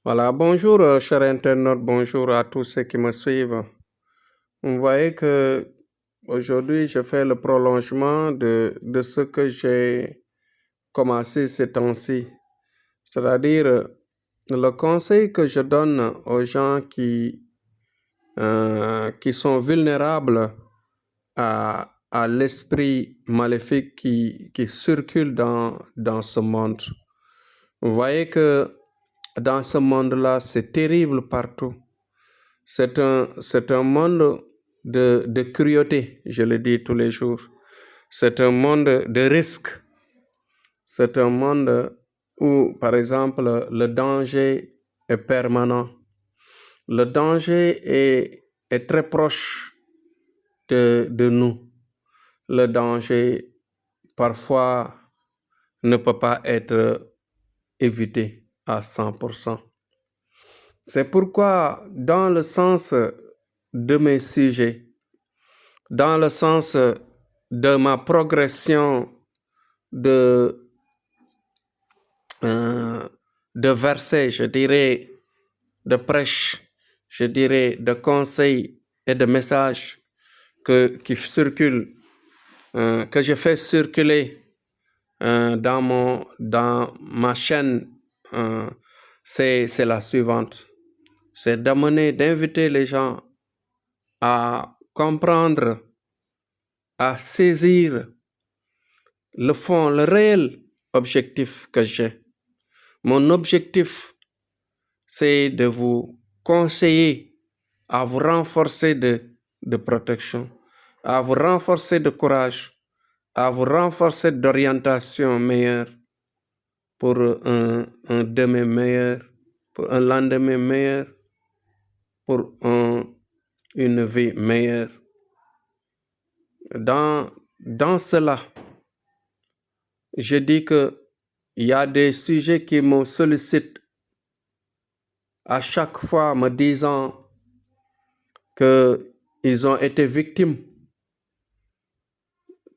Voilà, bonjour, chers internautes, bonjour à tous ceux qui me suivent. Vous voyez que aujourd'hui, je fais le prolongement de ce que j'ai commencé ces temps-ci. C'est-à-dire, le conseil que je donne aux gens qui sont vulnérables à l'esprit maléfique qui circule dans ce monde. Vous voyez que dans ce monde-là, c'est terrible partout. C'est un monde de cruauté, je le dis tous les jours. C'est un monde de risque. C'est un monde où, par exemple, le danger est permanent. Le danger est très proche de nous. Le danger, parfois, ne peut pas être évité à 100%. C'est pourquoi, dans le sens de mes sujets, dans le sens de ma progression de, de versets, je dirais, de prêches, je dirais, de conseils et de messages qui circulent, que je fais circuler dans ma chaîne, c'est la suivante. C'est d'inviter les gens à comprendre, à saisir le fond, le réel objectif que j'ai. Mon objectif, c'est de vous conseiller à vous renforcer de protection, à vous renforcer de courage, à vous renforcer d'orientation meilleure pour un demain meilleur, pour un lendemain meilleur, pour une vie meilleure. Dans cela, je dis que il y a des sujets qui me sollicitent à chaque fois me disant qu'ils ont été victimes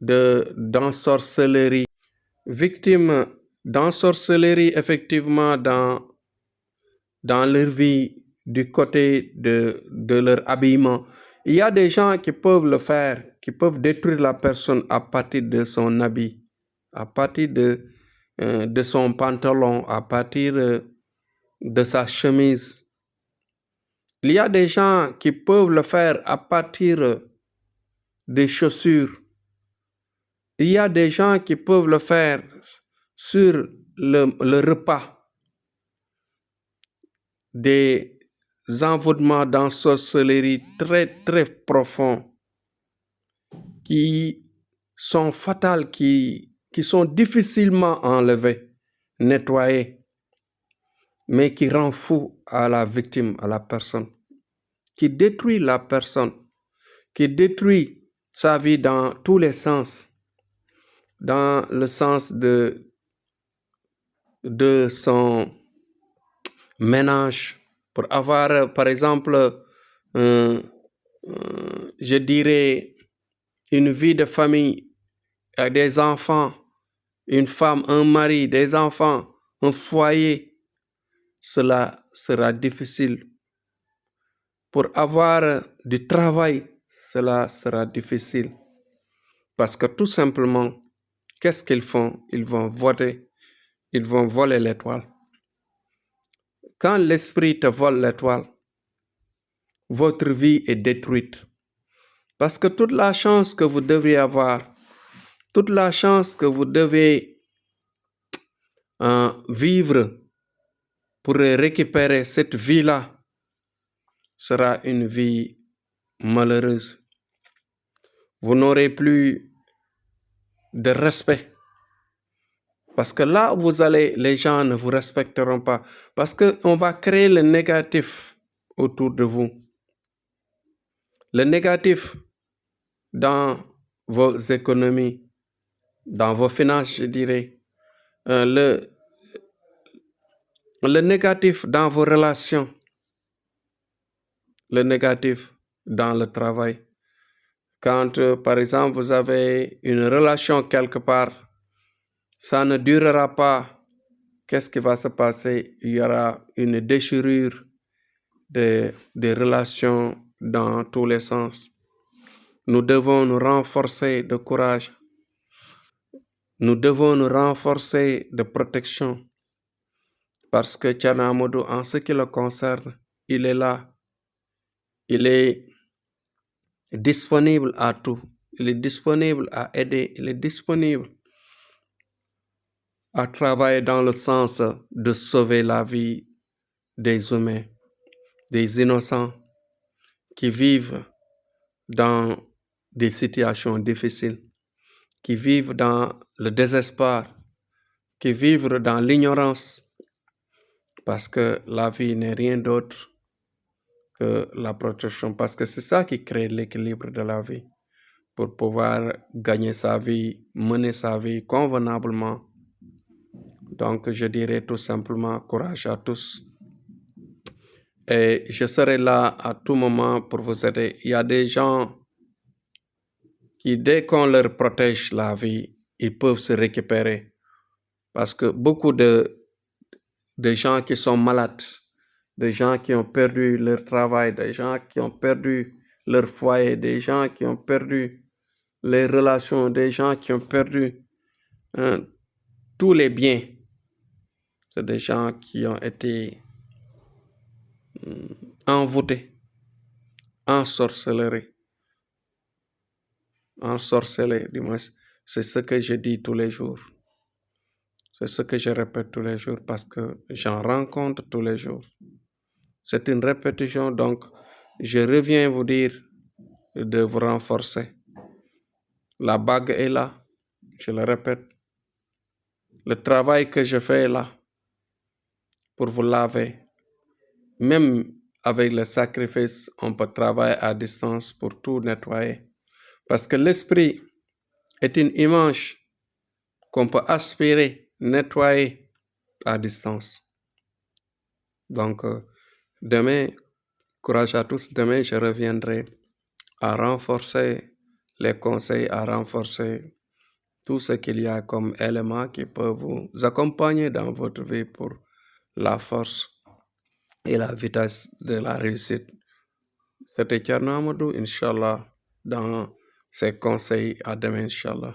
d'ensorcellerie. Victimes d'ensorcellerie, effectivement, dans leur vie, du côté de leur habillement. Il y a des gens qui peuvent le faire, qui peuvent détruire la personne à partir de son habit, à partir de son pantalon, à partir de sa chemise. Il y a des gens qui peuvent le faire à partir des chaussures. Il y a des gens qui peuvent le faire sur le repas. Des envoûtements d'ensorcellerie très, très profonds qui sont fatals, qui sont difficilement enlevés, nettoyés, mais qui rend fou à la victime, à la personne, qui détruit la personne, qui détruit sa vie dans tous les sens, dans le sens de son ménage, pour avoir, par exemple, je dirais, une vie de famille, avec des enfants, une femme, un mari, des enfants, un foyer. Cela sera difficile. Pour avoir du travail, cela sera difficile. Parce que tout simplement, qu'est-ce qu'ils font? Ils vont voler l'étoile. Quand l'esprit te vole l'étoile, votre vie est détruite. Parce que toute la chance que vous devriez avoir, toute la chance que vous devez vivre pour récupérer cette vie-là sera une vie malheureuse. Vous n'aurez plus de respect. Parce que là où vous allez, les gens ne vous respecteront pas. Parce qu'on va créer le négatif autour de vous. Le négatif dans vos économies, dans vos finances, je dirais. Le négatif dans vos relations. Le négatif dans le travail. Quand, par exemple, vous avez une relation quelque part, ça ne durera pas qu'est-ce qui va se passer? Il y aura une déchirure des relations dans tous les sens. Nous devons nous renforcer de courage. Nous devons nous renforcer de protection. Parce que Thierno Amadou, en ce qui le concerne, il est là. Il est disponible à tout. Il est disponible à aider. Il est disponible à travailler dans le sens de sauver la vie des humains, des innocents qui vivent dans des situations difficiles, qui vivent dans le désespoir, qui vivent dans l'ignorance, parce que la vie n'est rien d'autre que la protection, parce que c'est ça qui crée l'équilibre de la vie, pour pouvoir gagner sa vie, mener sa vie convenablement. Donc, je dirais tout simplement courage à tous. Et je serai là à tout moment pour vous aider. Il y a des gens qui, dès qu'on leur protège la vie, ils peuvent se récupérer. Parce que beaucoup de gens qui sont malades, des gens qui ont perdu leur travail, des gens qui ont perdu leur foyer, des gens qui ont perdu les relations, des gens qui ont perdu tous les biens. C'est des gens qui ont été envoûtés, ensorcelés, du moins. C'est ce que je dis tous les jours. C'est ce que je répète tous les jours parce que j'en rencontre tous les jours. C'est une répétition, donc je reviens vous dire de vous renforcer. La bague est là, je le répète. Le travail que je fais est là pour vous laver. Même avec le sacrifice, on peut travailler à distance pour tout nettoyer. Parce que l'esprit est une image qu'on peut aspirer, nettoyer à distance. Donc, demain, courage à tous. Demain, je reviendrai à renforcer les conseils, à renforcer tout ce qu'il y a comme éléments qui peuvent vous accompagner dans votre vie pour la force et la vitesse de la réussite. C'était Thierno Amadou, Inch'Allah, dans ces conseils. À demain, Inch'Allah.